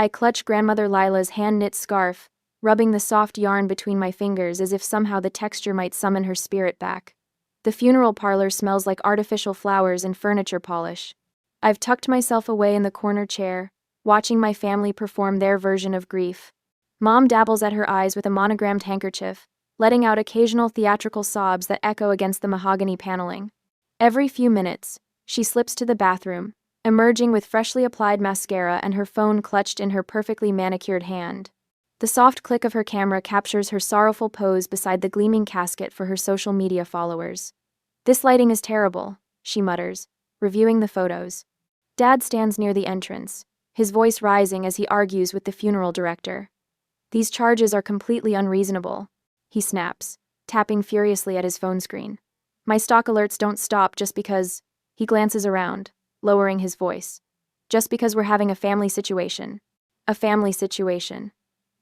I clutch grandmother Lila's hand-knit scarf, rubbing the soft yarn between my fingers as if somehow the texture might summon her spirit back. The funeral parlor smells like artificial flowers and furniture polish. I've tucked myself away in the corner chair, watching my family perform their version of grief. Mom dabbles at her eyes with a monogrammed handkerchief, letting out occasional theatrical sobs that echo against the mahogany paneling. Every few minutes, she slips to the bathroom, emerging with freshly applied mascara and her phone clutched in her perfectly manicured hand. The soft click of her camera captures her sorrowful pose beside the gleaming casket for her social media followers. "This lighting is terrible," she mutters, reviewing the photos. Dad stands near the entrance, his voice rising as he argues with the funeral director. "These charges are completely unreasonable," he snaps, tapping furiously at his phone screen. "My stock alerts don't stop just because..." He glances around, lowering his voice. "Just because we're having a family situation. A family situation.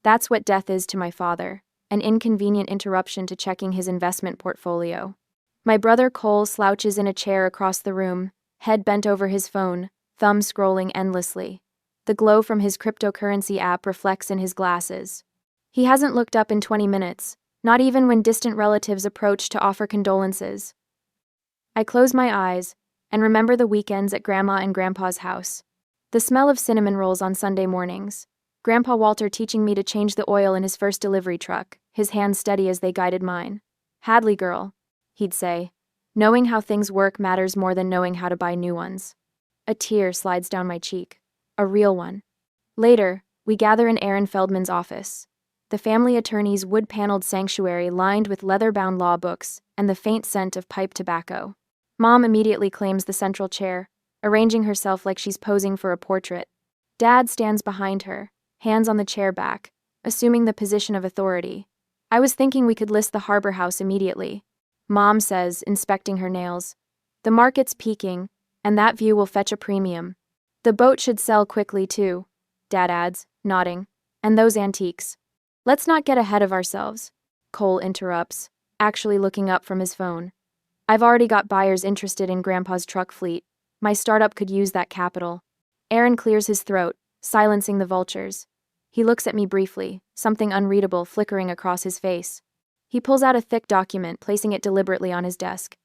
That's what death is to my father, an inconvenient interruption to checking his investment portfolio." My brother Cole slouches in a chair across the room, head bent over his phone, thumb scrolling endlessly. The glow from his cryptocurrency app reflects in his glasses. He hasn't looked up in 20 minutes, not even when distant relatives approach to offer condolences. I close my eyes and remember the weekends at Grandma and Grandpa's house. The smell of cinnamon rolls on Sunday mornings. Grandpa Walter teaching me to change the oil in his first delivery truck, his hands steady as they guided mine. "Hadley girl," he'd say. "Knowing how things work matters more than knowing how to buy new ones." A tear slides down my cheek. A real one. Later, we gather in Aaron Feldman's office. The family attorney's wood-paneled sanctuary lined with leather-bound law books and the faint scent of pipe tobacco. Mom immediately claims the central chair, arranging herself like she's posing for a portrait. Dad stands behind her, hands on the chair back, assuming the position of authority. "I was thinking we could list the harbor house immediately," Mom says, inspecting her nails. "The market's peaking, and that view will fetch a premium. The boat should sell quickly too," Dad adds, nodding. "And those antiques." "Let's not get ahead of ourselves," Cole interrupts, actually looking up from his phone. "I've already got buyers interested in Grandpa's truck fleet. My startup could use that capital." Aaron clears his throat, silencing the vultures. He looks at me briefly, something unreadable flickering across his face. He pulls out a thick document, placing it deliberately on his desk.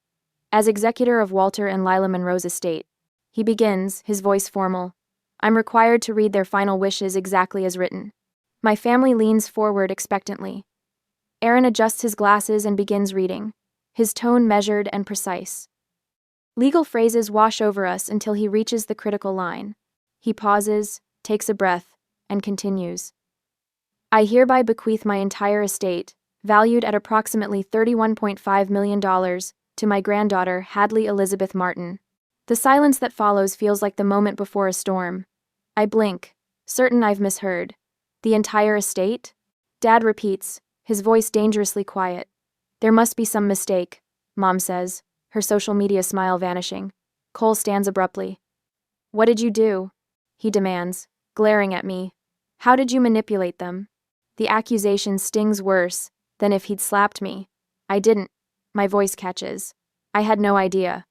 "As executor of Walter and Lila Monroe's estate," he begins, his voice formal, "I'm required to read their final wishes exactly as written." My family leans forward expectantly. Aaron adjusts his glasses and begins reading, his tone measured and precise. Legal phrases wash over us until he reaches the critical line. He pauses, takes a breath, and continues. "I hereby bequeath my entire estate, valued at approximately $31.5 million, to my granddaughter, Hadley Elizabeth Martin." The silence that follows feels like the moment before a storm. I blink, certain I've misheard. "The entire estate?" Dad repeats, his voice dangerously quiet. "There must be some mistake," Mom says, her social media smile vanishing. Cole stands abruptly. "What did you do?" he demands, glaring at me. "How did you manipulate them?" The accusation stings worse than if he'd slapped me. "I didn't." My voice catches. "I had no idea."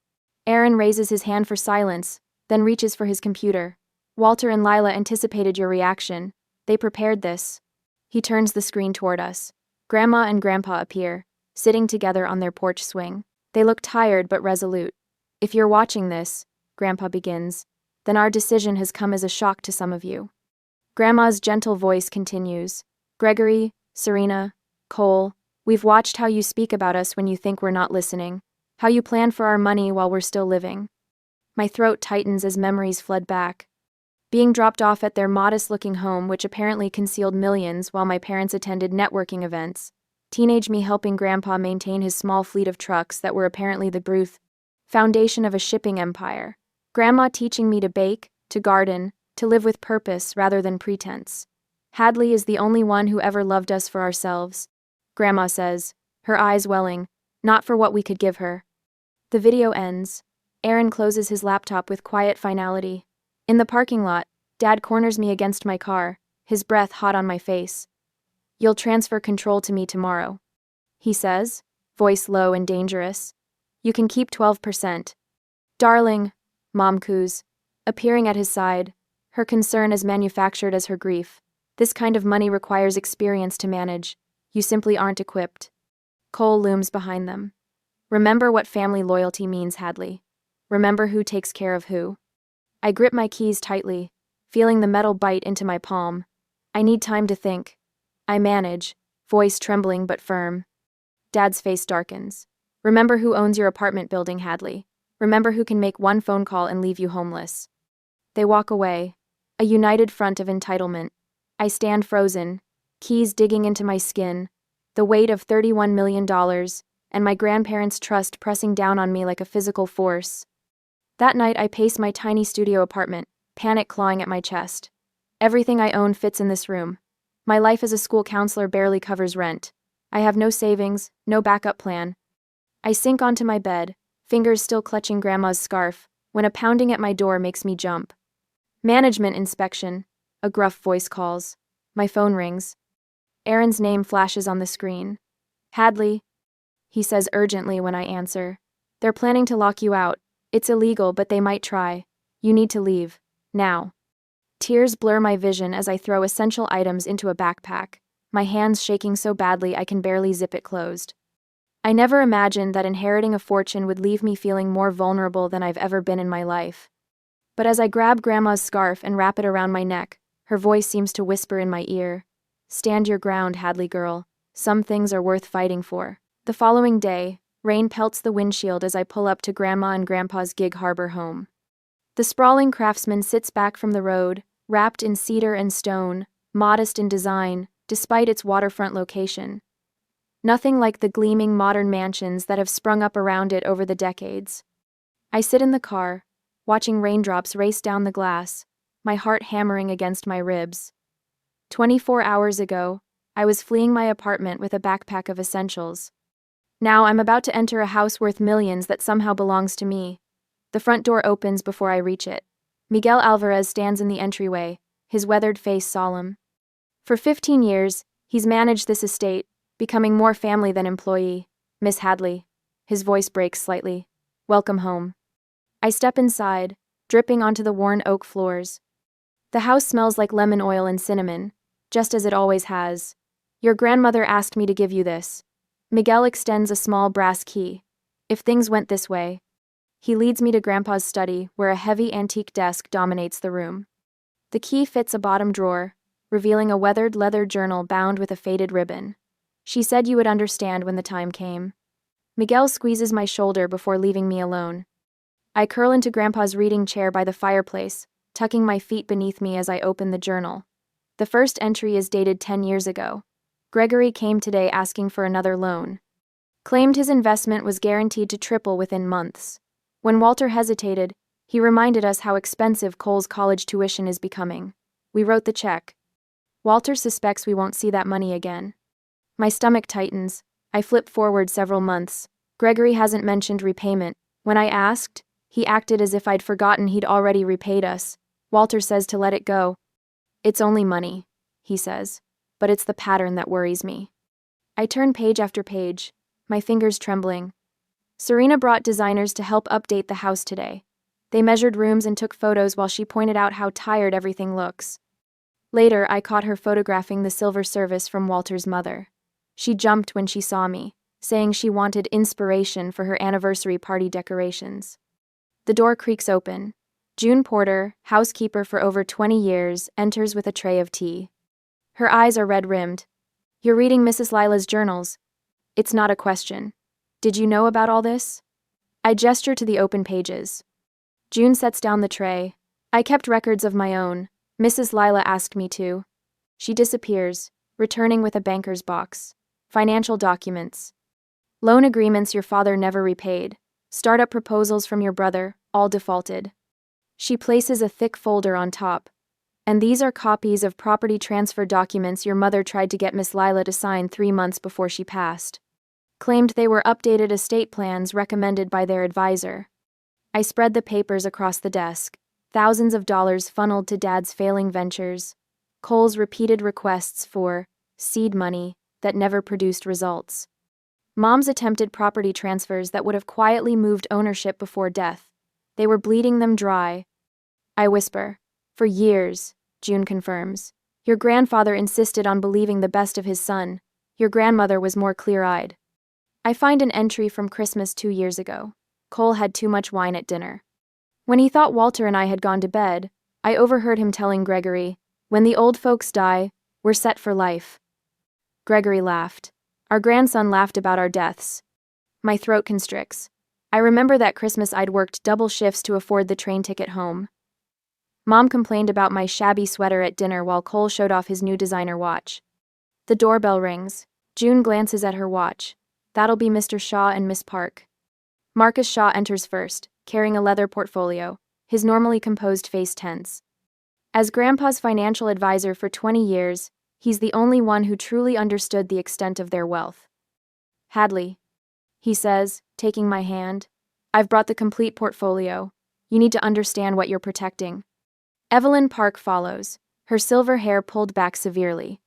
Aaron raises his hand for silence, then reaches for his computer. "Walter and Lila anticipated your reaction. They prepared this." He turns the screen toward us. Grandma and Grandpa appear, sitting together on their porch swing. They look tired but resolute. "If you're watching this," Grandpa begins, "then our decision has come as a shock to some of you." Grandma's gentle voice continues. "Gregory, Serena, Cole, we've watched how you speak about us when you think we're not listening, how you plan for our money while we're still living." My throat tightens as memories flood back. Being dropped off at their modest-looking home, which apparently concealed millions while my parents attended networking events. Teenage me helping Grandpa maintain his small fleet of trucks that were apparently the brute foundation of a shipping empire. Grandma teaching me to bake, to garden, to live with purpose rather than pretense. "Hadley is the only one who ever loved us for ourselves," Grandma says, her eyes welling, "not for what we could give her." The video ends. Aaron closes his laptop with quiet finality. In the parking lot, Dad corners me against my car, his breath hot on my face. "You'll transfer control to me tomorrow," he says, voice low and dangerous. "You can keep 12%. "Darling," Mom coos, appearing at his side, Her concern as manufactured as her grief. This kind of money requires experience to manage. You simply aren't equipped. Cole looms behind them. Remember what family loyalty means, Hadley. Remember who takes care of who. I grip my keys tightly, feeling the metal bite into my palm. I need time to think. I manage, voice trembling but firm. Dad's face darkens. Remember who owns your apartment building, Hadley. Remember who can make one phone call and leave you homeless. They walk away, a united front of entitlement. I stand frozen, keys digging into my skin, the weight of $31 million, and my grandparents' trust pressing down on me like a physical force. That night I pace my tiny studio apartment, panic clawing at my chest. Everything I own fits in this room. My life as a school counselor barely covers rent. I have no savings, no backup plan. I sink onto my bed, fingers still clutching Grandma's scarf, when a pounding at my door makes me jump. Management inspection, a gruff voice calls. My phone rings. Aaron's name flashes on the screen. Hadley, he says urgently when I answer. They're planning to lock you out. It's illegal, but they might try. You need to leave. Now. Tears blur my vision as I throw essential items into a backpack, my hands shaking so badly I can barely zip it closed. I never imagined that inheriting a fortune would leave me feeling more vulnerable than I've ever been in my life. But as I grab Grandma's scarf and wrap it around my neck, her voice seems to whisper in my ear. Stand your ground, Hadley girl. Some things are worth fighting for. The following day, rain pelts the windshield as I pull up to Grandma and Grandpa's Gig Harbor home. The sprawling craftsman sits back from the road, wrapped in cedar and stone, modest in design, despite its waterfront location. Nothing like the gleaming modern mansions that have sprung up around it over the decades. I sit in the car, watching raindrops race down the glass, my heart hammering against my ribs. 24 hours ago, I was fleeing my apartment with a backpack of essentials. Now I'm about to enter a house worth millions that somehow belongs to me. The front door opens before I reach it. Miguel Alvarez stands in the entryway, his weathered face solemn. For 15 years, he's managed this estate, becoming more family than employee. Miss Hadley. His voice breaks slightly. Welcome home. I step inside, dripping onto the worn oak floors. The house smells like lemon oil and cinnamon, just as it always has. Your grandmother asked me to give you this. Miguel extends a small brass key. If things went this way. He leads me to Grandpa's study, where a heavy antique desk dominates the room. The key fits a bottom drawer, revealing a weathered leather journal bound with a faded ribbon. She said you would understand when the time came. Miguel squeezes my shoulder before leaving me alone. I curl into Grandpa's reading chair by the fireplace, tucking my feet beneath me as I open the journal. The first entry is dated 10 years ago. Gregory came today asking for another loan. Claimed his investment was guaranteed to triple within months. When Walter hesitated, he reminded us how expensive Cole's college tuition is becoming. We wrote the check. Walter suspects we won't see that money again. My stomach tightens. I flip forward several months. Gregory hasn't mentioned repayment. When I asked, he acted as if I'd forgotten he'd already repaid us. Walter says to let it go. It's only money, he says, but it's the pattern that worries me. I turn page after page, my fingers trembling. Serena brought designers to help update the house today. They measured rooms and took photos while she pointed out how tired everything looks. Later, I caught her photographing the silver service from Walter's mother. She jumped when she saw me, saying she wanted inspiration for her anniversary party decorations. The door creaks open. June Porter, housekeeper for over 20 years, enters with a tray of tea. Her eyes are red-rimmed. You're reading Mrs. Lila's journals. It's not a question. Did you know about all this? I gesture to the open pages. June sets down the tray. I kept records of my own. Mrs. Lila asked me to. She disappears, returning with a banker's box. Financial documents. Loan agreements your father never repaid. Startup proposals from your brother, all defaulted. She places a thick folder on top. And these are copies of property transfer documents your mother tried to get Miss Lila to sign 3 months before she passed. Claimed they were updated estate plans recommended by their advisor. I spread the papers across the desk. Thousands of dollars funneled to Dad's failing ventures. Cole's repeated requests for seed money that never produced results. Mom's attempted property transfers that would have quietly moved ownership before death. They were bleeding them dry. I whisper, For years, June confirms. Your grandfather insisted on believing the best of his son. Your grandmother was more clear-eyed. I find an entry from Christmas 2 years ago. Cole had too much wine at dinner. When he thought Walter and I had gone to bed, I overheard him telling Gregory, "When the old folks die, we're set for life." Gregory laughed. Our grandson laughed about our deaths. My throat constricts. I remember that Christmas I'd worked double shifts to afford the train ticket home. Mom complained about my shabby sweater at dinner while Cole showed off his new designer watch. The doorbell rings. June glances at her watch. That'll be Mr. Shaw and Miss Park. Marcus Shaw enters first, carrying a leather portfolio, his normally composed face tense. As Grandpa's financial advisor for 20 years, he's the only one who truly understood the extent of their wealth. "Hadley," he says, taking my hand, "I've brought the complete portfolio. You need to understand what you're protecting." Evelyn Park follows, her silver hair pulled back severely.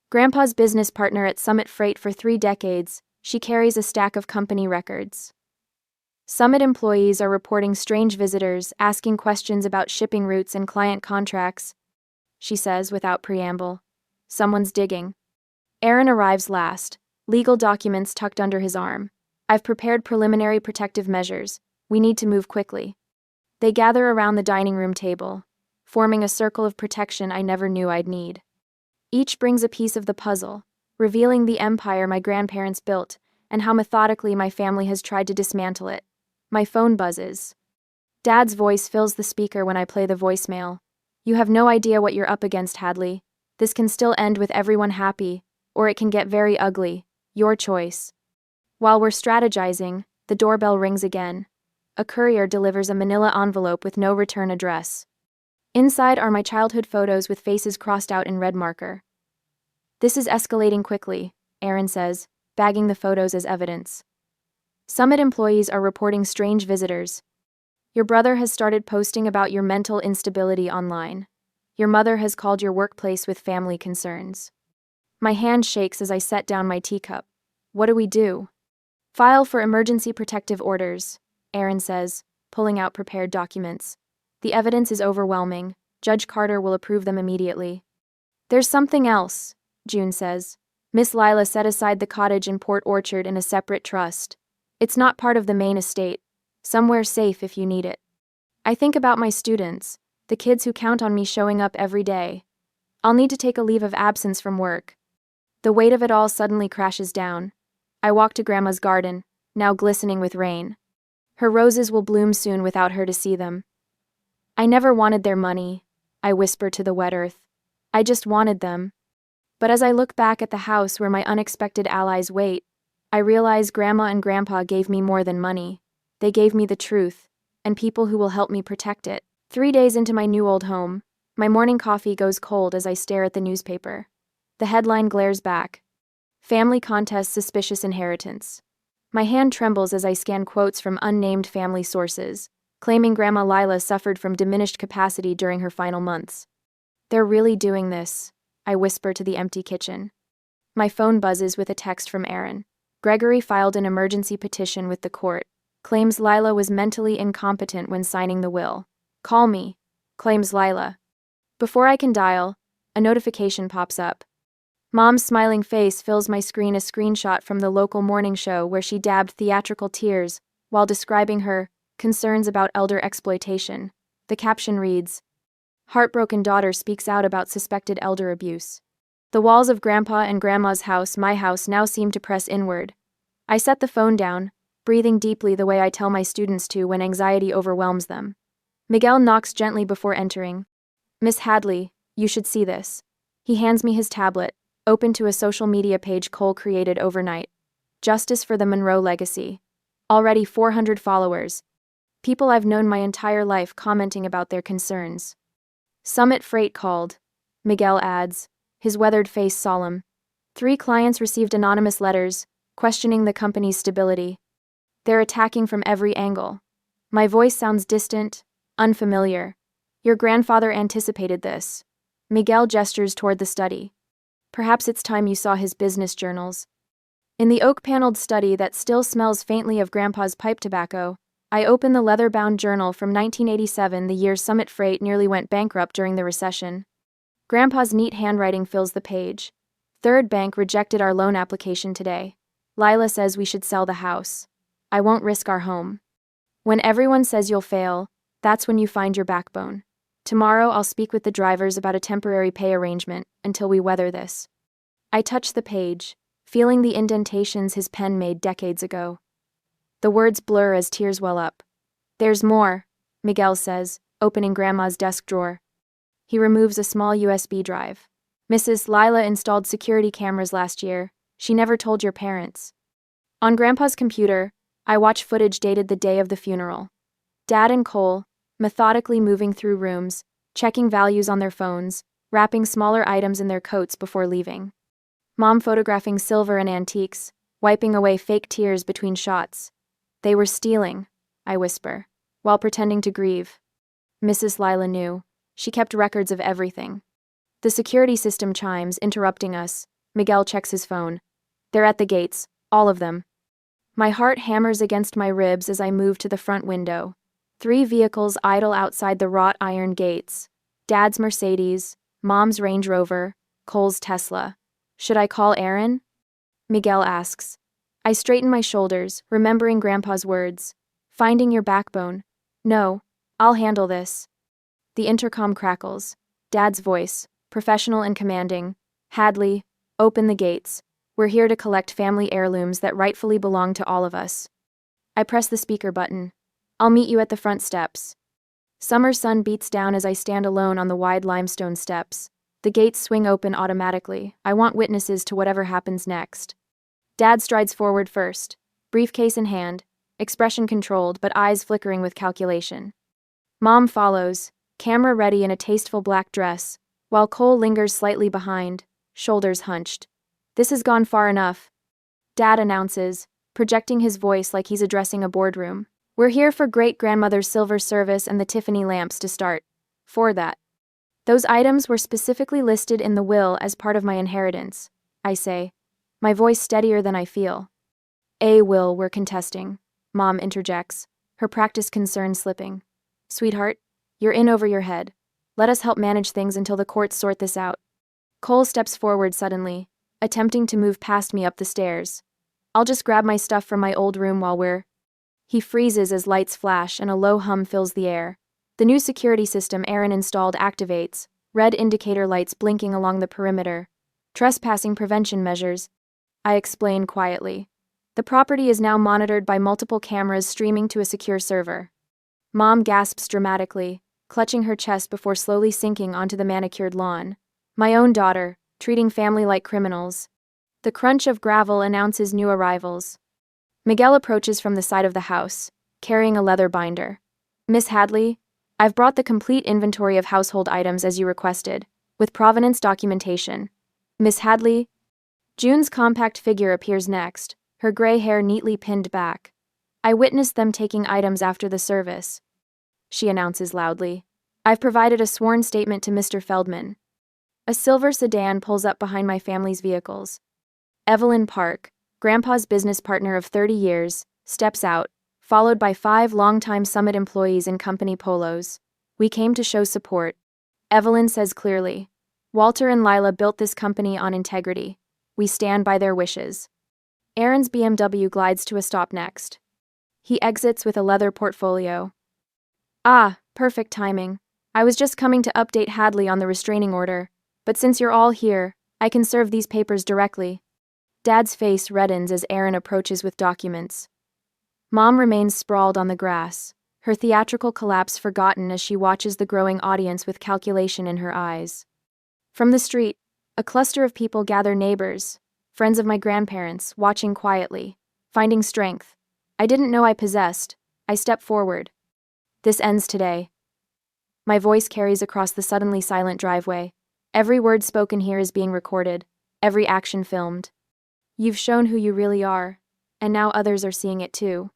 Grandpa's business partner at Summit Freight for 3 decades, she carries a stack of company records. Summit employees are reporting strange visitors, asking questions about shipping routes and client contracts. She says without preamble, "Someone's digging." Aaron arrives last, legal documents tucked under his arm. "I've prepared preliminary protective measures. We need to move quickly." They gather around the dining room table, forming a circle of protection I never knew I'd need. Each brings a piece of the puzzle, revealing the empire my grandparents built and how methodically my family has tried to dismantle it. My phone buzzes. Dad's voice fills the speaker when I play the voicemail. "You have no idea what you're up against, Hadley. This can still end with everyone happy, or it can get very ugly. Your choice." While we're strategizing, the doorbell rings again. A courier delivers a manila envelope with no return address. Inside are my childhood photos with faces crossed out in red marker. "This is escalating quickly," Aaron says, bagging the photos as evidence. Summit employees are reporting strange visitors. Your brother has started posting about your mental instability online. Your mother has called your workplace with family concerns. My hand shakes as I set down my teacup. What do we do? "File for emergency protective orders," Aaron says, pulling out prepared documents. "The evidence is overwhelming. Judge Carter will approve them immediately." "There's something else," June says. "Miss Lila set aside the cottage in Port Orchard in a separate trust. It's not part of the main estate. Somewhere safe if you need it. I think about my students, the kids who count on me showing up every day. I'll need to take a leave of absence from work." The weight of it all suddenly crashes down. I walk to Grandma's garden, now glistening with rain. Her roses will bloom soon without her to see them. "I never wanted their money," I whisper to the wet earth. "I just wanted them." But as I look back at the house where my unexpected allies wait, I realize Grandma and Grandpa gave me more than money. They gave me the truth, and people who will help me protect it. 3 days into my new old home, my morning coffee goes cold as I stare at the newspaper. The headline glares back. "Family Contest Suspicious Inheritance." My hand trembles as I scan quotes from unnamed family sources, claiming Grandma Lila suffered from diminished capacity during her final months. "They're really doing this," I whisper to the empty kitchen. My phone buzzes with a text from Aaron. "Gregory filed an emergency petition with the court. Claims Lila was mentally incompetent when signing the will. Call me," claims Lila. Before I can dial, a notification pops up. Mom's smiling face fills my screen, a screenshot from the local morning show where she dabbed theatrical tears while describing her concerns about elder exploitation. The caption reads, "Heartbroken daughter speaks out about suspected elder abuse." The walls of Grandpa and Grandma's house, my house, now seem to press inward. I set the phone down, breathing deeply the way I tell my students to when anxiety overwhelms them. Miguel knocks gently before entering. "Miss Hadley, you should see this." He hands me his tablet, open to a social media page Cole created overnight. "Justice for the Monroe Legacy." Already 400 followers. People I've known my entire life commenting about their concerns. "Summit Freight called," Miguel adds, his weathered face solemn. 3 clients received anonymous letters, questioning the company's stability. They're attacking from every angle. My voice sounds distant, unfamiliar. "Your grandfather anticipated this." Miguel gestures toward the study. "Perhaps it's time you saw his business journals." In the oak-paneled study that still smells faintly of Grandpa's pipe tobacco, I open the leather-bound journal from 1987, the year Summit Freight nearly went bankrupt during the recession. Grandpa's neat handwriting fills the page. Third bank rejected our loan application today. Lila says we should sell the house. I won't risk our home. When everyone says you'll fail, that's when you find your backbone. Tomorrow I'll speak with the drivers about a temporary pay arrangement until we weather this. I touch the page, feeling the indentations his pen made decades ago. The words blur as tears well up. There's more, Miguel says, opening Grandma's desk drawer. He removes a small USB drive. Mrs. Lila installed security cameras last year. She never told your parents. On Grandpa's computer, I watch footage dated the day of the funeral. Dad and Cole, methodically moving through rooms, checking values on their phones, wrapping smaller items in their coats before leaving. Mom photographing silver and antiques, wiping away fake tears between shots. They were stealing, I whisper, while pretending to grieve. Mrs. Lila knew. She kept records of everything. The security system chimes, interrupting us. Miguel checks his phone. They're at the gates, all of them. My heart hammers against my ribs as I move to the front window. 3 vehicles idle outside the wrought iron gates. Dad's Mercedes, Mom's Range Rover, Cole's Tesla. Should I call Aaron? Miguel asks. I straighten my shoulders, remembering Grandpa's words. Finding your backbone. No, I'll handle this. The intercom crackles. Dad's voice, professional and commanding. Hadley, open the gates. We're here to collect family heirlooms that rightfully belong to all of us. I press the speaker button. I'll meet you at the front steps. Summer sun beats down as I stand alone on the wide limestone steps. The gates swing open automatically. I want witnesses to whatever happens next. Dad strides forward first, briefcase in hand, expression controlled but eyes flickering with calculation. Mom follows, camera ready in a tasteful black dress, while Cole lingers slightly behind, shoulders hunched. This has gone far enough. Dad announces, projecting his voice like he's addressing a boardroom. We're here for great-grandmother's silver service and the Tiffany lamps to start. For that. Those items were specifically listed in the will as part of my inheritance, I say, my voice steadier than I feel. A will we're contesting, Mom interjects, her practiced concern slipping. Sweetheart, you're in over your head. Let us help manage things until the courts sort this out. Cole steps forward suddenly, attempting to move past me up the stairs. I'll just grab my stuff from my old room while we're... He freezes as lights flash and a low hum fills the air. The new security system Aaron installed activates, red indicator lights blinking along the perimeter. Trespassing prevention measures. I explain quietly. The property is now monitored by multiple cameras streaming to a secure server. Mom gasps dramatically, clutching her chest before slowly sinking onto the manicured lawn. My own daughter, treating family like criminals. The crunch of gravel announces new arrivals. Miguel approaches from the side of the house, carrying a leather binder. Miss Hadley, I've brought the complete inventory of household items as you requested, with provenance documentation. Miss Hadley... June's compact figure appears next, her gray hair neatly pinned back. I witnessed them taking items after the service. She announces loudly. I've provided a sworn statement to Mr. Feldman. A silver sedan pulls up behind my family's vehicles. Evelyn Park, Grandpa's business partner of 30 years, steps out, followed by 5 longtime Summit employees in company polos. We came to show support. Evelyn says clearly. Walter and Lila built this company on integrity. We stand by their wishes. Aaron's BMW glides to a stop next. He exits with a leather portfolio. Ah, perfect timing. I was just coming to update Hadley on the restraining order, but since you're all here, I can serve these papers directly. Dad's face reddens as Aaron approaches with documents. Mom remains sprawled on the grass, her theatrical collapse forgotten as she watches the growing audience with calculation in her eyes. From the street, a cluster of people gather, neighbors, friends of my grandparents, watching quietly, finding strength. I didn't know I possessed. I step forward. This ends today. My voice carries across the suddenly silent driveway. Every word spoken here is being recorded, every action filmed. You've shown who you really are, and now others are seeing it too.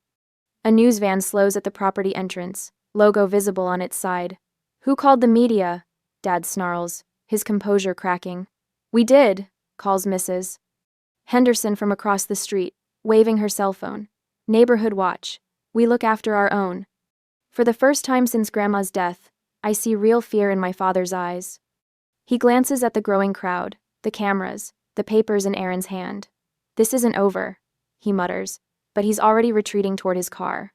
A news van slows at the property entrance, logo visible on its side. Who called the media? Dad snarls, his composure cracking. We did, calls Mrs. Henderson from across the street, waving her cell phone. Neighborhood watch. We look after our own. For the first time since Grandma's death, I see real fear in my father's eyes. He glances at the growing crowd, the cameras, the papers in Aaron's hand. This isn't over, he mutters, but he's already retreating toward his car.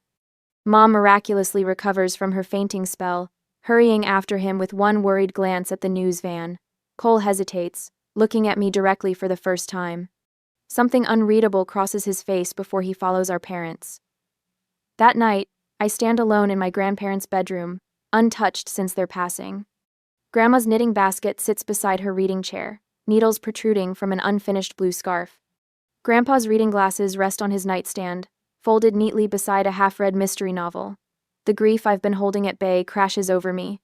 Mom miraculously recovers from her fainting spell, hurrying after him with one worried glance at the news van. Cole hesitates, looking at me directly for the first time. Something unreadable crosses his face before he follows our parents. That night, I stand alone in my grandparents' bedroom, untouched since their passing. Grandma's knitting basket sits beside her reading chair, needles protruding from an unfinished blue scarf. Grandpa's reading glasses rest on his nightstand, folded neatly beside a half-read mystery novel. The grief I've been holding at bay crashes over me.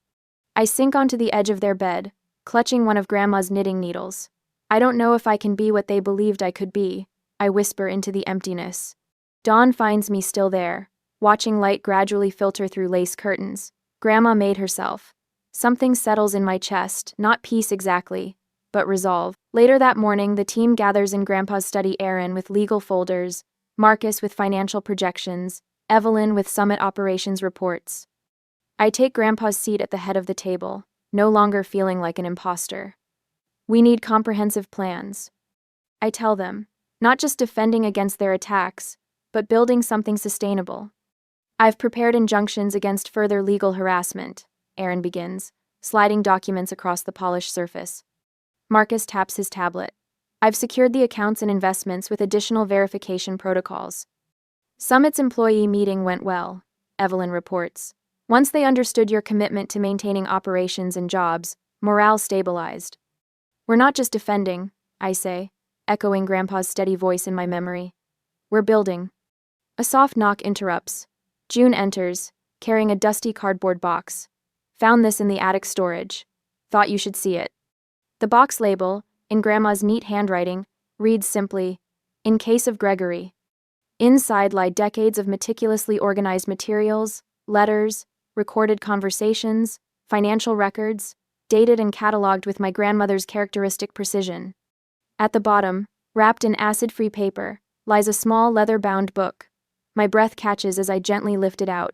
I sink onto the edge of their bed, clutching one of Grandma's knitting needles. I don't know if I can be what they believed I could be, I whisper into the emptiness. Dawn finds me still there, watching light gradually filter through lace curtains. Grandma made herself. Something settles in my chest, not peace exactly, but resolve. Later that morning, the team gathers in Grandpa's study, Aaron with legal folders, Marcus with financial projections, Evelyn with summit operations reports. I take Grandpa's seat at the head of the table, no longer feeling like an imposter. We need comprehensive plans. I tell them, not just defending against their attacks, but building something sustainable. I've prepared injunctions against further legal harassment, Aaron begins, sliding documents across the polished surface. Marcus taps his tablet. I've secured the accounts and investments with additional verification protocols. Summit's employee meeting went well, Evelyn reports. Once they understood your commitment to maintaining operations and jobs, morale stabilized. We're not just defending, I say, echoing Grandpa's steady voice in my memory. We're building. A soft knock interrupts. June enters, carrying a dusty cardboard box. Found this in the attic storage. Thought you should see it. The box label, in Grandma's neat handwriting, reads simply, "In case of Gregory." Inside lie decades of meticulously organized materials, letters, recorded conversations, financial records, dated and cataloged with my grandmother's characteristic precision. At the bottom, wrapped in acid-free paper, lies a small leather-bound book. My breath catches as I gently lift it out.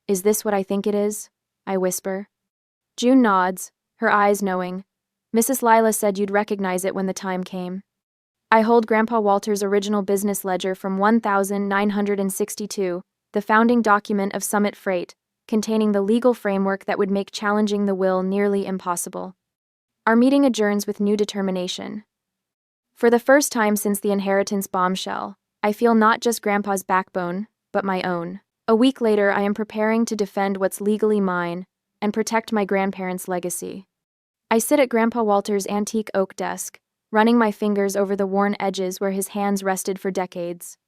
Is this what I think it is? I whisper. June nods, her eyes knowing. Mrs. Lila said you'd recognize it when the time came. I hold Grandpa Walter's original business ledger from 1962, the founding document of Summit Freight, containing the legal framework that would make challenging the will nearly impossible. Our meeting adjourns with new determination. For the first time since the inheritance bombshell, I feel not just Grandpa's backbone, but my own. A week later, I am preparing to defend what's legally mine and protect my grandparents' legacy. I sit at Grandpa Walter's antique oak desk, running my fingers over the worn edges where his hands rested for decades.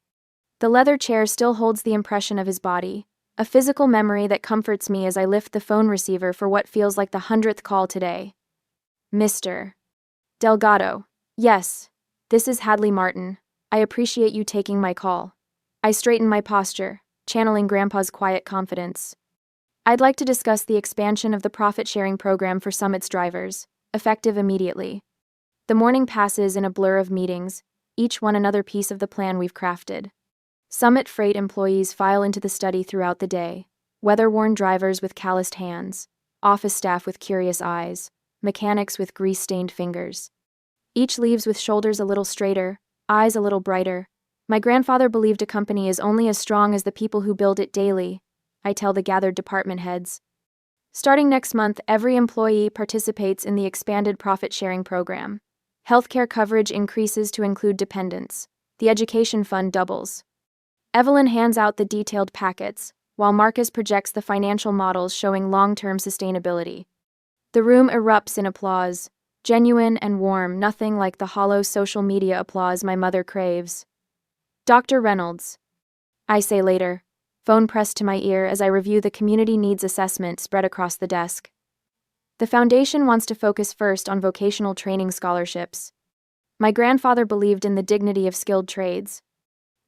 The leather chair still holds the impression of his body, a physical memory that comforts me as I lift the phone receiver for what feels like the 100th call today. Mr. Delgado. Yes, this is Hadley Martin. I appreciate you taking my call. I straighten my posture, channeling Grandpa's quiet confidence. I'd like to discuss the expansion of the profit-sharing program for Summit's drivers, effective immediately. The morning passes in a blur of meetings, each one another piece of the plan we've crafted. Summit Freight employees file into the study throughout the day, weather-worn drivers with calloused hands, office staff with curious eyes, mechanics with grease-stained fingers. Each leaves with shoulders a little straighter, eyes a little brighter. My grandfather believed a company is only as strong as the people who build it daily, I tell the gathered department heads. Starting next month, every employee participates in the expanded profit-sharing program. Healthcare coverage increases to include dependents. The education fund doubles. Evelyn hands out the detailed packets, while Marcus projects the financial models showing long-term sustainability. The room erupts in applause, genuine and warm, nothing like the hollow social media applause my mother craves. Dr. Reynolds, I say later, phone pressed to my ear as I review the community needs assessment spread across the desk. The foundation wants to focus first on vocational training scholarships. My grandfather believed in the dignity of skilled trades.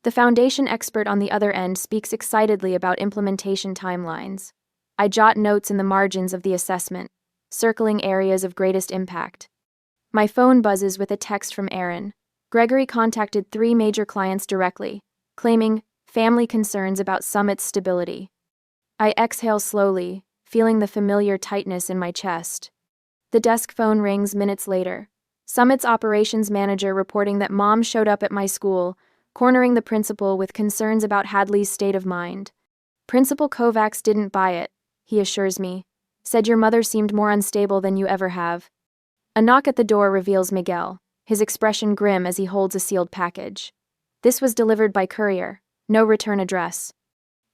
The foundation expert on the other end speaks excitedly about implementation timelines. I jot notes in the margins of the assessment, circling areas of greatest impact. My phone buzzes with a text from Aaron. Gregory contacted 3 major clients directly, claiming family concerns about Summit's stability. I exhale slowly, feeling the familiar tightness in my chest. The desk phone rings minutes later. Summit's operations manager reporting that Mom showed up at my school, cornering the principal with concerns about Hadley's state of mind. Principal Kovacs didn't buy it, he assures me. Said your mother seemed more unstable than you ever have. A knock at the door reveals Miguel, his expression grim as he holds a sealed package. This was delivered by courier, no return address.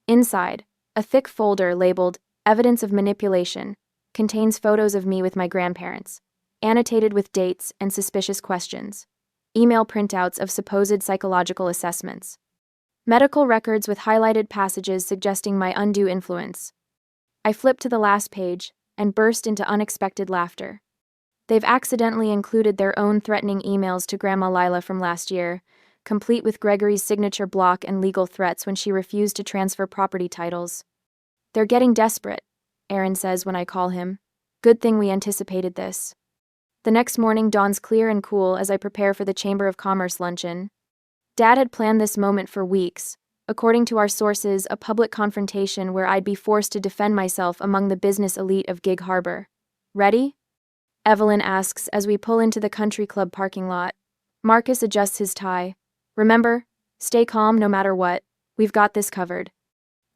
Inside, a thick folder labeled Evidence of Manipulation contains photos of me with my grandparents, annotated with dates and suspicious questions. Email printouts of supposed psychological assessments. Medical records with highlighted passages suggesting my undue influence. I flip to the last page and burst into unexpected laughter. They've accidentally included their own threatening emails to Grandma Lila from last year, complete with Gregory's signature block and legal threats when she refused to transfer property titles. They're getting desperate, Aaron says when I call him. Good thing we anticipated this. The next morning dawns clear and cool as I prepare for the Chamber of Commerce luncheon. Dad had planned this moment for weeks, according to our sources, a public confrontation where I'd be forced to defend myself among the business elite of Gig Harbor. Ready? Evelyn asks as we pull into the country club parking lot. Marcus adjusts his tie. Remember, stay calm no matter what, we've got this covered.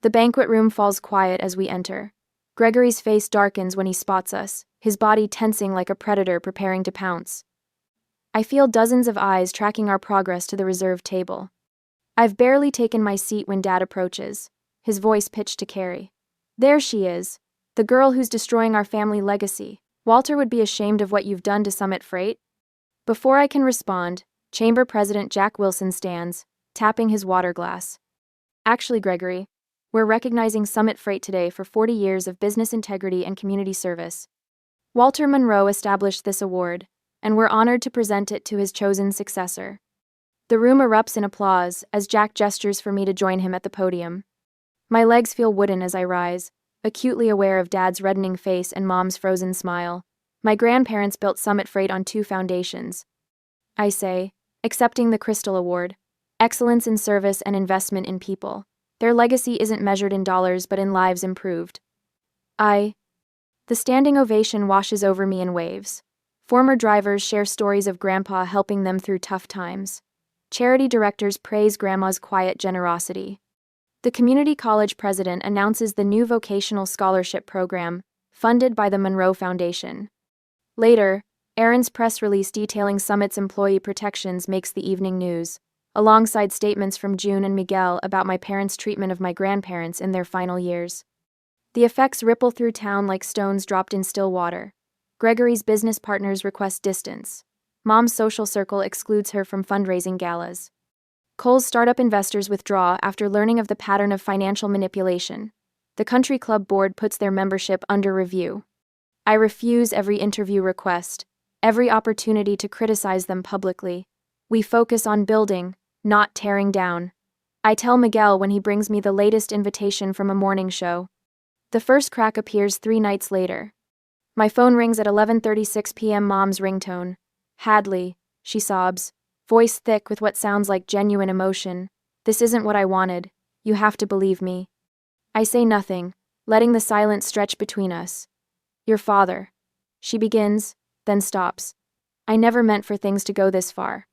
The banquet room falls quiet as we enter. Gregory's face darkens when he spots us, his body tensing like a predator preparing to pounce. I feel dozens of eyes tracking our progress to the reserved table. I've barely taken my seat when Dad approaches, his voice pitched to Carrie. There she is, the girl who's destroying our family legacy. Walter would be ashamed of what you've done to Summit Freight. Before I can respond, Chamber President Jack Wilson stands, tapping his water glass. Actually, Gregory, we're recognizing Summit Freight today for 40 years of business integrity and community service. Walter Monroe established this award, and we're honored to present it to his chosen successor. The room erupts in applause as Jack gestures for me to join him at the podium. My legs feel wooden as I rise, acutely aware of Dad's reddening face and Mom's frozen smile. My grandparents built Summit Freight on two foundations. I say, accepting the Crystal Award, excellence in service and investment in people. Their legacy isn't measured in dollars but in lives improved. The standing ovation washes over me in waves. Former drivers share stories of Grandpa helping them through tough times. Charity directors praise Grandma's quiet generosity. The community college president announces the new vocational scholarship program, funded by the Monroe Foundation. Later, Aaron's press release detailing Summit's employee protections makes the evening news, alongside statements from June and Miguel about my parents' treatment of my grandparents in their final years. The effects ripple through town like stones dropped in still water. Gregory's business partners request distance. Mom's social circle excludes her from fundraising galas. Cole's startup investors withdraw after learning of the pattern of financial manipulation. The country club board puts their membership under review. I refuse every interview request, every opportunity to criticize them publicly. We focus on building, not tearing down. I tell Miguel when he brings me the latest invitation from a morning show. The first crack appears 3 nights later. My phone rings at 11:36 p.m. Mom's ringtone. Hadley, she sobs, voice thick with what sounds like genuine emotion. This isn't what I wanted. You have to believe me. I say nothing, letting the silence stretch between us. Your father. She begins, then stops. I never meant for things to go this far.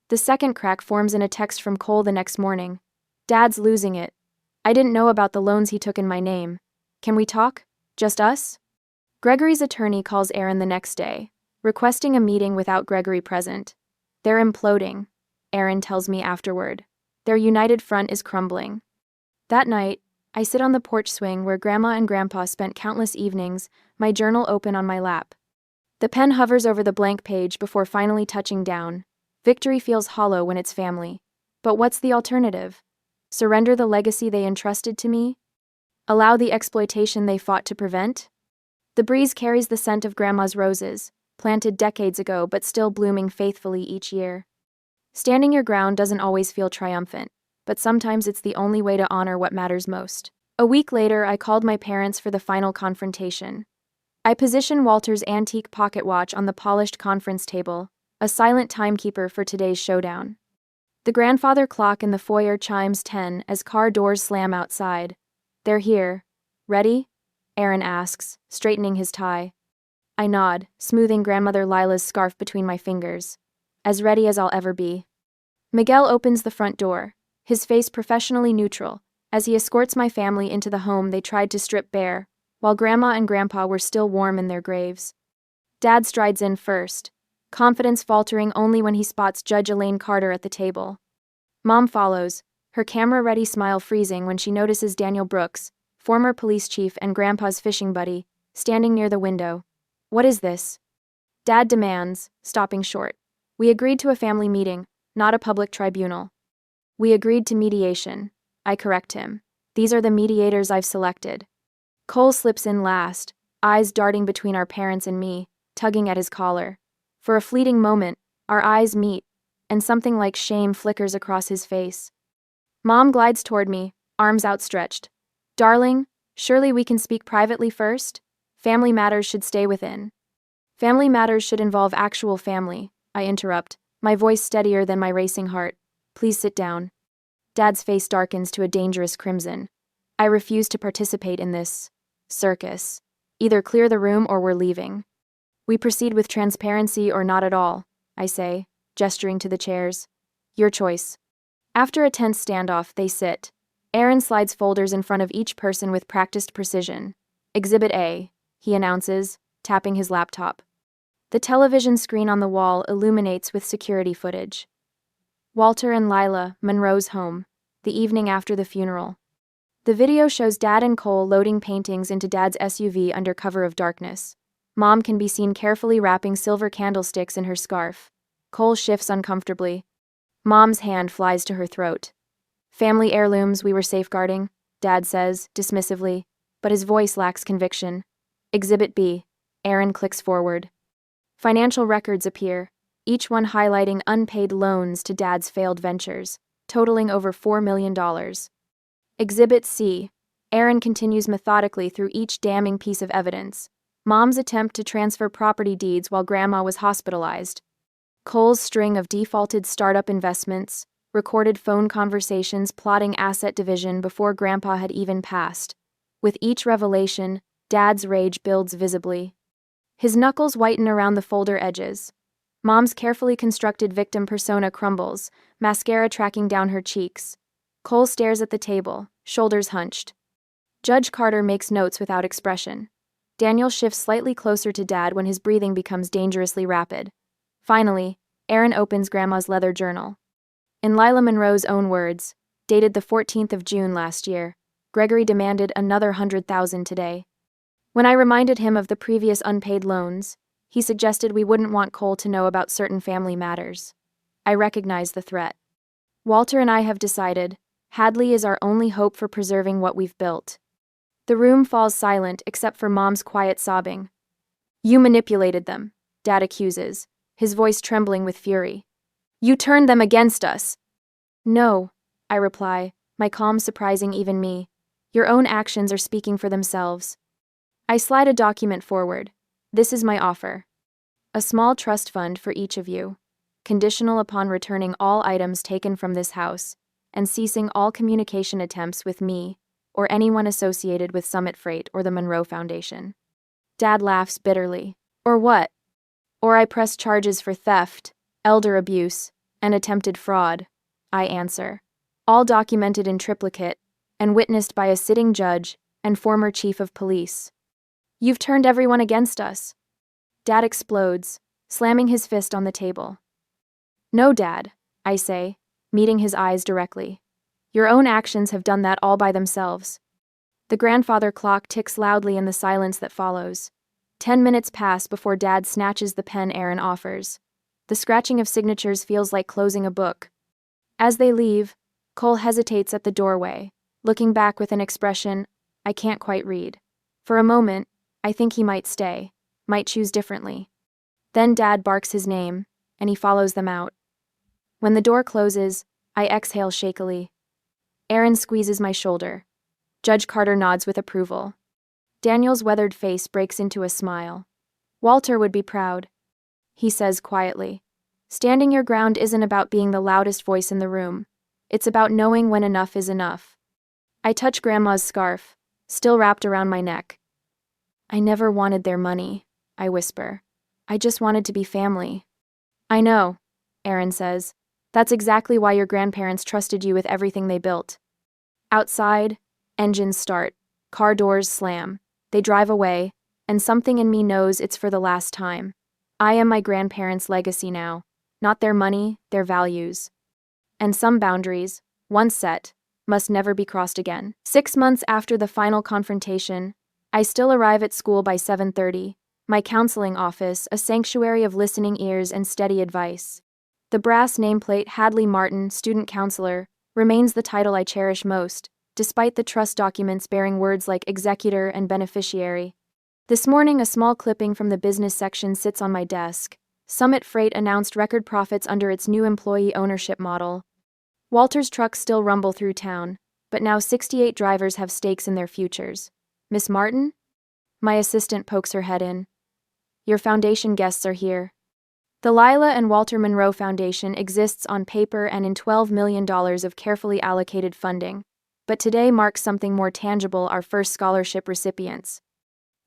The second crack forms in a text from Cole the next morning. Dad's losing it. I didn't know about the loans he took in my name. Can we talk? Just us? Gregory's attorney calls Aaron the next day, requesting a meeting without Gregory present. They're imploding, Aaron tells me afterward. Their united front is crumbling. That night, I sit on the porch swing where Grandma and Grandpa spent countless evenings, my journal open on my lap. The pen hovers over the blank page before finally touching down. Victory feels hollow when it's family. But what's the alternative? Surrender the legacy they entrusted to me? Allow the exploitation they fought to prevent? The breeze carries the scent of Grandma's roses, planted decades ago but still blooming faithfully each year. Standing your ground doesn't always feel triumphant, but sometimes it's the only way to honor what matters most. A week later, I called my parents for the final confrontation. I position Walter's antique pocket watch on the polished conference table, a silent timekeeper for today's showdown. The grandfather clock in the foyer chimes 10 as car doors slam outside. They're here. Ready? Aaron asks, straightening his tie. I nod, smoothing grandmother Lila's scarf between my fingers. As ready as I'll ever be. Miguel opens the front door, his face professionally neutral, as he escorts my family into the home they tried to strip bare, while Grandma and Grandpa were still warm in their graves. Dad strides in first, confidence faltering only when he spots Judge Elaine Carter at the table. Mom follows, her camera-ready smile freezing when she notices Daniel Brooks, former police chief and Grandpa's fishing buddy, standing near the window. What is this? Dad demands, stopping short. We agreed to a family meeting, not a public tribunal. We agreed to mediation. I correct him. These are the mediators I've selected. Cole slips in last, eyes darting between our parents and me, tugging at his collar. For a fleeting moment, our eyes meet, and something like shame flickers across his face. Mom glides toward me, arms outstretched. Darling, surely we can speak privately first? Family matters should stay within. Family matters should involve actual family, I interrupt, my voice steadier than my racing heart. Please sit down. Dad's face darkens to a dangerous crimson. I refuse to participate in this circus. Either clear the room or we're leaving. We proceed with transparency or not at all, I say, gesturing to the chairs. Your choice. After a tense standoff, they sit. Aaron slides folders in front of each person with practiced precision. Exhibit A, he announces, tapping his laptop. The television screen on the wall illuminates with security footage. Walter and Lila, Monroe's home, the evening after the funeral. The video shows Dad and Cole loading paintings into Dad's SUV under cover of darkness. Mom can be seen carefully wrapping silver candlesticks in her scarf. Cole shifts uncomfortably. Mom's hand flies to her throat. Family heirlooms we were safeguarding, Dad says, dismissively, but his voice lacks conviction. Exhibit B. Aaron clicks forward. Financial records appear, each one highlighting unpaid loans to Dad's failed ventures, totaling over $4 million. Exhibit C. Aaron continues methodically through each damning piece of evidence. Mom's attempt to transfer property deeds while Grandma was hospitalized. Cole's string of defaulted startup investments, recorded phone conversations plotting asset division before Grandpa had even passed. With each revelation, Dad's rage builds visibly. His knuckles whiten around the folder edges. Mom's carefully constructed victim persona crumbles, mascara tracking down her cheeks. Cole stares at the table, shoulders hunched. Judge Carter makes notes without expression. Daniel shifts slightly closer to Dad when his breathing becomes dangerously rapid. Finally, Aaron opens Grandma's leather journal. In Lila Monroe's own words, dated the 14th of June last year, Gregory demanded another $100,000 today. When I reminded him of the previous unpaid loans, he suggested we wouldn't want Cole to know about certain family matters. I recognize the threat. Walter and I have decided, Hadley is our only hope for preserving what we've built. The room falls silent except for Mom's quiet sobbing. You manipulated them, Dad accuses, his voice trembling with fury. You turned them against us. No, I reply, my calm surprising even me. Your own actions are speaking for themselves. I slide a document forward. This is my offer. A small trust fund for each of you, conditional upon returning all items taken from this house, and ceasing all communication attempts with me, or anyone associated with Summit Freight or the Monroe Foundation. Dad laughs bitterly. Or what? Or I press charges for theft, elder abuse, and attempted fraud, I answer, all documented in triplicate, and witnessed by a sitting judge and former chief of police. You've turned everyone against us. Dad explodes, slamming his fist on the table. No, Dad, I say, meeting his eyes directly. Your own actions have done that all by themselves. The grandfather clock ticks loudly in the silence that follows. 10 minutes pass before Dad snatches the pen Aaron offers. The scratching of signatures feels like closing a book. As they leave, Cole hesitates at the doorway, looking back with an expression I can't quite read. For a moment, I think he might stay, might choose differently. Then Dad barks his name, and he follows them out. When the door closes, I exhale shakily. Aaron squeezes my shoulder. Judge Carter nods with approval. Daniel's weathered face breaks into a smile. Walter would be proud, he says quietly. Standing your ground isn't about being the loudest voice in the room. It's about knowing when enough is enough. I touch Grandma's scarf, still wrapped around my neck. I never wanted their money, I whisper. I just wanted to be family. I know, Aaron says. That's exactly why your grandparents trusted you with everything they built. Outside, engines start, car doors slam, they drive away, and something in me knows it's for the last time. I am my grandparents' legacy now, not their money, their values. And some boundaries, once set, must never be crossed again. 6 months after the final confrontation, I still arrive at school by 7:30, my counseling office, a sanctuary of listening ears and steady advice. The brass nameplate Hadley Martin, student counselor, remains the title I cherish most, despite the trust documents bearing words like executor and beneficiary. This morning, a small clipping from the business section sits on my desk. Summit Freight announced record profits under its new employee ownership model. Walter's trucks still rumble through town, but now 68 drivers have stakes in their futures. Miss Martin? My assistant pokes her head in. Your foundation guests are here. The Lila and Walter Monroe Foundation exists on paper and in $12 million of carefully allocated funding, but today marks something more tangible: our first scholarship recipients.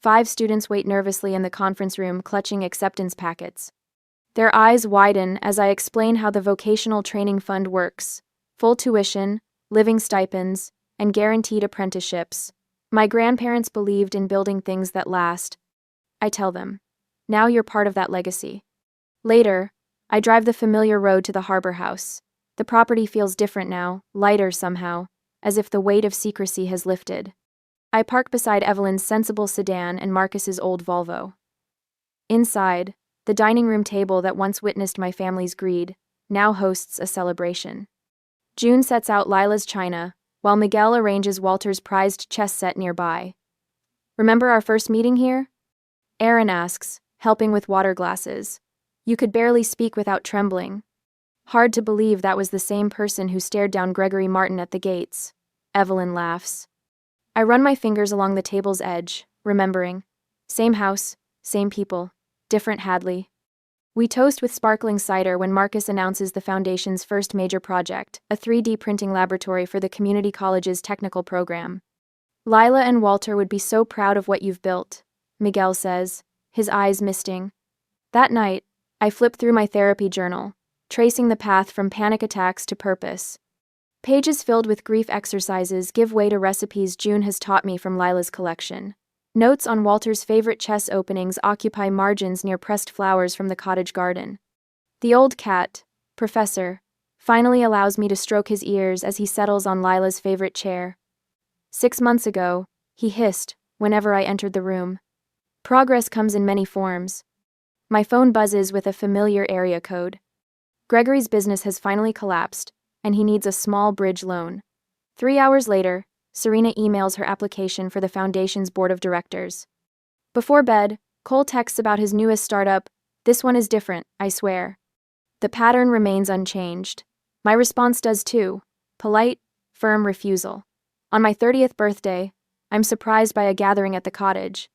5 students wait nervously in the conference room, clutching acceptance packets. Their eyes widen as I explain how the Vocational Training Fund works: full tuition, living stipends, and guaranteed apprenticeships. My grandparents believed in building things that last. I tell them, now you're part of that legacy. Later, I drive the familiar road to the Harbor House. The property feels different now, lighter somehow, as if the weight of secrecy has lifted. I park beside Evelyn's sensible sedan and Marcus's old Volvo. Inside, the dining room table that once witnessed my family's greed now hosts a celebration. June sets out Lila's china, while Miguel arranges Walter's prized chess set nearby. Remember our first meeting here? Aaron asks, helping with water glasses. You could barely speak without trembling. Hard to believe that was the same person who stared down Gregory Martin at the gates. Evelyn laughs. I run my fingers along the table's edge, remembering. Same house, same people, different Hadley. We toast with sparkling cider when Marcus announces the Foundation's first major project, a 3D printing laboratory for the community college's technical program. Lila and Walter would be so proud of what you've built, Miguel says, his eyes misting. That night, I flip through my therapy journal, tracing the path from panic attacks to purpose. Pages filled with grief exercises give way to recipes June has taught me from Lila's collection. Notes on Walter's favorite chess openings occupy margins near pressed flowers from the cottage garden. The old cat, Professor, finally allows me to stroke his ears as he settles on Lila's favorite chair. 6 months ago, he hissed whenever I entered the room. Progress comes in many forms. My phone buzzes with a familiar area code. Gregory's business has finally collapsed, and he needs a small bridge loan. 3 hours later, Serena emails her application for the Foundation's board of directors. Before bed, Cole texts about his newest startup. This one is different, I swear. The pattern remains unchanged. My response does too. Polite, firm refusal. On my 30th birthday, I'm surprised by a gathering at the cottage.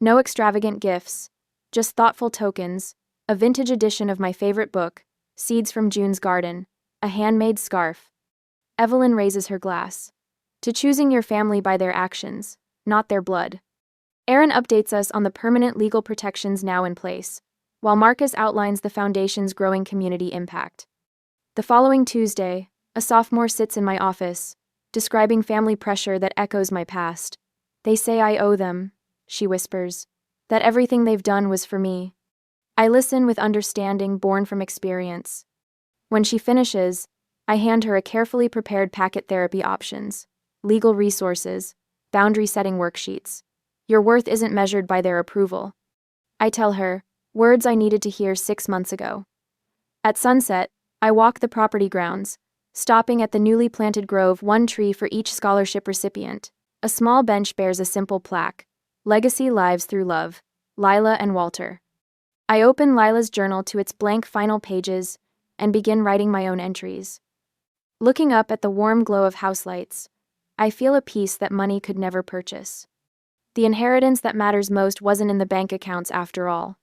No extravagant gifts, just thoughtful tokens, a vintage edition of my favorite book, Seeds from June's Garden, a handmade scarf. Evelyn raises her glass. To choosing your family by their actions, not their blood. Aaron updates us on the permanent legal protections now in place, while Marcus outlines the Foundation's growing community impact. The following Tuesday, a sophomore sits in my office, describing family pressure that echoes my past. They say I owe them, she whispers, that everything they've done was for me. I listen with understanding born from experience. When she finishes, I hand her a carefully prepared packet: therapy options, legal resources, boundary-setting worksheets. Your worth isn't measured by their approval. I tell her, words I needed to hear 6 months ago. At sunset, I walk the property grounds, stopping at the newly planted grove, 1 tree for each scholarship recipient. A small bench bears a simple plaque: Legacy Lives Through Love, Lila and Walter. I open Lila's journal to its blank final pages and begin writing my own entries. Looking up at the warm glow of house lights, I feel a peace that money could never purchase. The inheritance that matters most wasn't in the bank accounts after all.